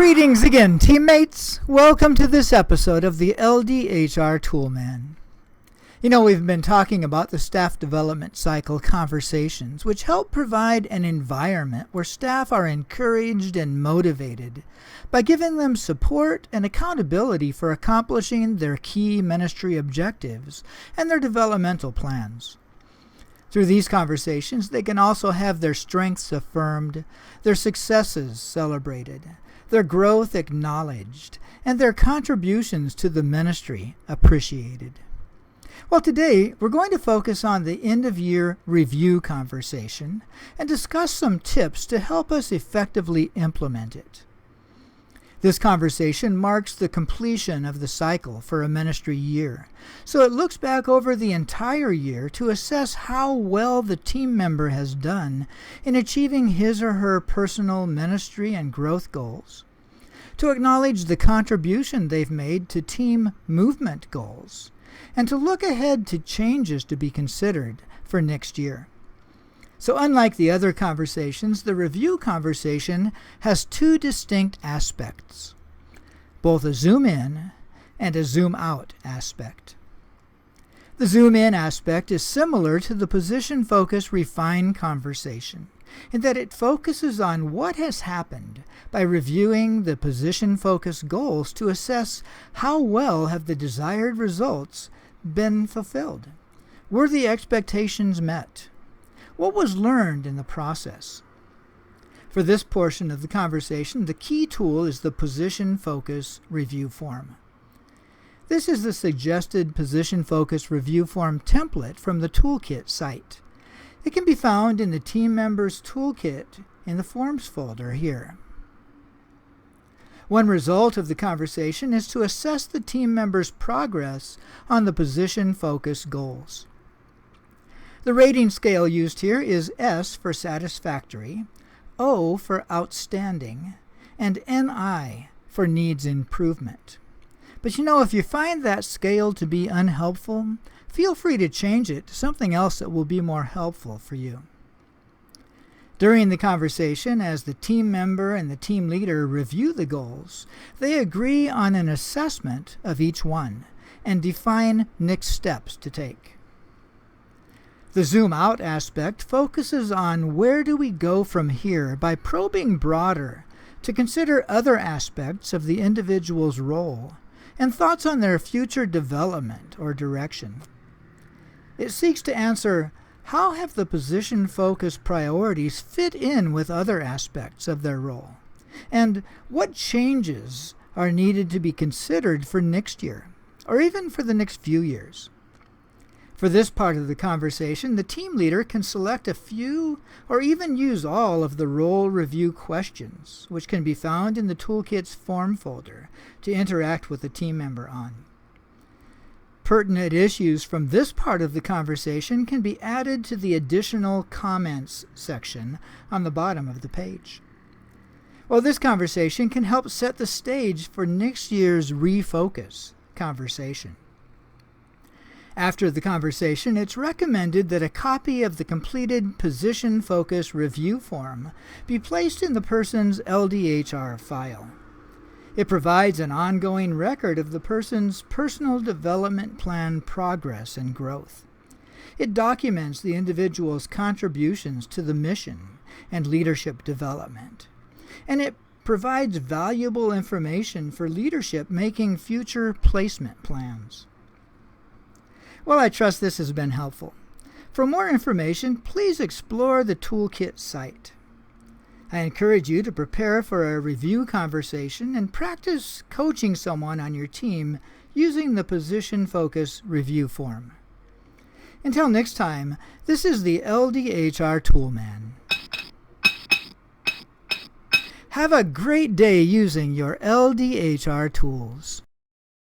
Greetings again, teammates. Welcome to this episode of the LDHR Toolman. You know, we've been talking about the staff development cycle conversations, which help provide an environment where staff are encouraged and motivated by giving them support and accountability for accomplishing their key ministry objectives and their developmental plans. Through these conversations, they can also have their strengths affirmed, their successes celebrated, their growth acknowledged, and their contributions to the ministry appreciated. Well, today we're going to focus on the end-of-year review conversation and discuss some tips to help us effectively implement it. This conversation marks the completion of the cycle for a ministry year, so it looks back over the entire year to assess how well the team member has done in achieving his or her personal ministry and growth goals, to acknowledge the contribution they've made to team movement goals, and to look ahead to changes to be considered for next year. So unlike the other conversations, the review conversation has two distinct aspects, both a zoom in and a zoom out aspect. The zoom in aspect is similar to the position focus refine conversation in that it focuses on what has happened by reviewing the position focus goals to assess how well have the desired results been fulfilled. Were the expectations met? What was learned in the process? For this portion of the conversation, the key tool is the Position Focus Review Form. This is the suggested Position Focus Review Form template from the Toolkit site. It can be found in the Team Members Toolkit in the Forms folder here. One result of the conversation is to assess the team members' progress on the Position Focus goals. The rating scale used here is S for satisfactory, O for outstanding, and NI for needs improvement. But you know, if you find that scale to be unhelpful, feel free to change it to something else that will be more helpful for you. During the conversation, as the team member and the team leader review the goals, they agree on an assessment of each one and define next steps to take. The zoom out aspect focuses on where do we go from here by probing broader to consider other aspects of the individual's role and thoughts on their future development or direction. It seeks to answer, how have the position focus priorities fit in with other aspects of their role? And what changes are needed to be considered for next year, or even for the next few years? For this part of the conversation, the team leader can select a few or even use all of the role review questions, which can be found in the Toolkit's form folder to interact with the team member on. Pertinent issues from this part of the conversation can be added to the additional comments section on the bottom of the page. Well, this conversation can help set the stage for next year's refocus conversation. After the conversation, it's recommended that a copy of the completed Position Focus Review Form be placed in the person's LDHR file. It provides an ongoing record of the person's personal development plan progress and growth. It documents the individual's contributions to the mission and leadership development. And it provides valuable information for leadership making future placement plans. Well, I trust this has been helpful. For more information, please explore the Toolkit site. I encourage you to prepare for a review conversation and practice coaching someone on your team using the Position Focus Review Form. Until next time, this is the LDHR Toolman. Have a great day using your LDHR tools.